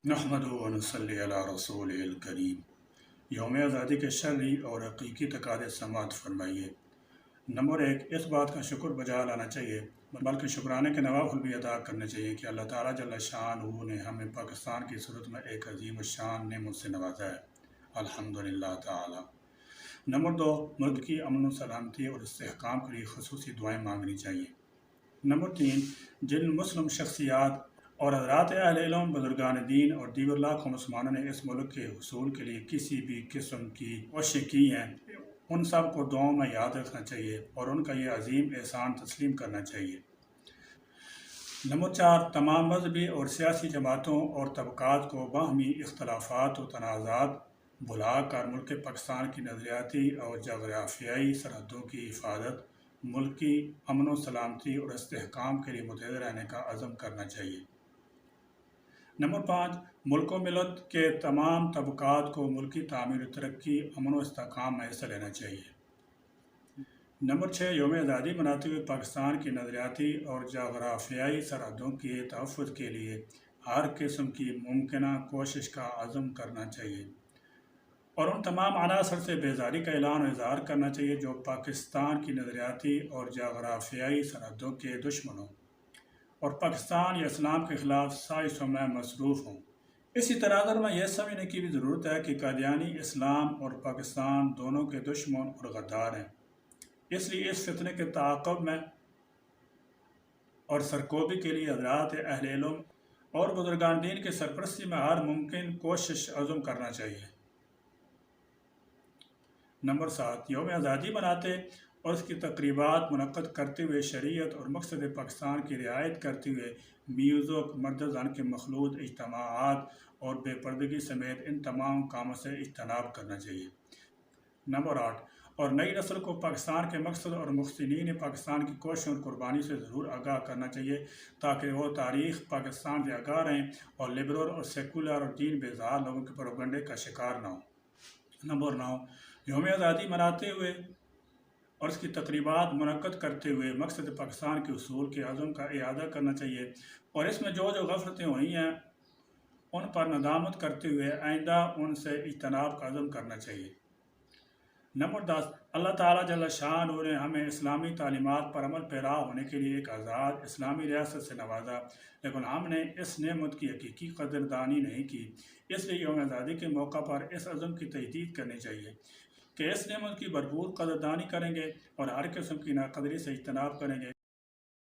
नहमदुहु व नसल्ली अला रसूलिल करीम। यौम आज़ादी के शरई और हकीकी तकाज़े समाअत फरमाइए। नंबर एक, इस बात का शुक्र बजा लाना चाहिए बल्कि शुक्राने के नवाफिल भी अदा करने चाहिए कि अल्लाह ताला जल्ल शाअनुहु ने हमें पाकिस्तान की सूरत में एक अजीम शान नेमत से नवाजा है। अल्हम्दुलिल्लाह ताला। नंबर दो, मुल्क की अमन सलामती और इस्तेहकाम के लिए खुसूसी दुआएँ मांगनी चाहिए। नंबर तीन, जिन मुस्लिम शख्सियात और हज़रात अहले इल्म, बुज़ुर्गान दीन और दीगर लाखों मुसलमानों ने इस मुल्क के हुसूल के लिए किसी भी किस्म की कोशिशें की हैं, उन सब को दुआओं में याद रखना चाहिए और उनका ये अजीम एहसान तस्लीम करना चाहिए। नंबर चार, तमाम मजहबी और सियासी जमातों और तबकात को बाहमी इख्तलाफात और तनाज़ात भुला कर मुल्क पाकिस्तान की नज़रियाती और जग़राफियाई सरहदों की हिफाजत, मुल्क की अमन व सलामती और इस्तेहकाम के लिए मुतहद रहने का अज़म करना चाहिए। नंबर पाँच, मुल्क व मिलत के तमाम तबकात को मुल्की तामीर व तरक्की, अमन व इस्तेहकाम में हिस्सा लेना चाहिए। नंबर छः, यौम आज़ादी मनाते हुए पाकिस्तान की नज़रियाती और जग़राफियाई सरहदों के तहफ़्फ़ुज़ के लिए हर किस्म की मुमकिना कोशिश का अज़म करना चाहिए और उन तमाम अनासर से बेज़ारी का ऐलान और इज़हार करना चाहिए जो पाकिस्तान की नज़रियाती और जग़राफियाई सरहदों के दुश्मनों और पाकिस्तान या इस्लाम के ख़िलाफ़ साजिशों में मसरूफ़ हों। इसी तनाज़ुर में यह समझने की भी ज़रूरत है कि कादियानी इस्लाम और पाकिस्तान दोनों के दुश्मन और गद्दार हैं। इसलिए इस फितने के ताक़ब में और सरकोबी के लिए हज़रात अहले इल्म और बुज़ुर्गान दीन की सरपरस्ती में हर मुमकिन कोशिश अज़म करना चाहिए। नंबर सात, यौम आज़ादी मनाते और उसकी तकरीबात मुनक्कद करते हुए शरीयत और मकसद पाकिस्तान की रियायत करते हुए म्यूज़िक, मर्द ज़न के मखलूत इज्तिमाआत और बेपर्दगी समेत इन तमाम कामों से इज्तनाब करना चाहिए। नंबर आठ, और नई नस्ल को पाकिस्तान के मकसद और मुहसिनीन पाकिस्तान की कोशिशों और कुर्बानी से ज़रूर आगाह करना चाहिए ताकि वो तारीख़ पाकिस्तान से आगाह रहें और लिबरल और सेकुलर और दीन बेजार लोगों के प्रोपेगेंडे का शिकार न हो। नंबर नौ, यौम आज़ादी मनाते हुए और इसकी तकरीबात मुनक्कद करते हुए मकसद पाकिस्तान के उसूल के अज़म का इआदा करना चाहिए और इसमें जो जो गफ़लतें हुई हैं उन पर नदामत करते हुए आइंदा उनसे इज्तनाब का अज़म करना चाहिए। नंबर 10, अल्लाह ताला जल्ल शाअनुहु ने हमें इस्लामी तालीमात पर अमल पैरा होने के लिए एक आज़ाद इस्लामी रियासत से नवाजा, लेकिन हमने इस नेमत की हकीकी कदरदानी नहीं की। इसलिए यौम आज़ादी के मौका पर इस अज़म की तजदीद करनी चाहिए कि इस नेमत की भरपूर कदरदानी करेंगे और हर किस्म की नाकदरी से इज्तनाब करेंगे।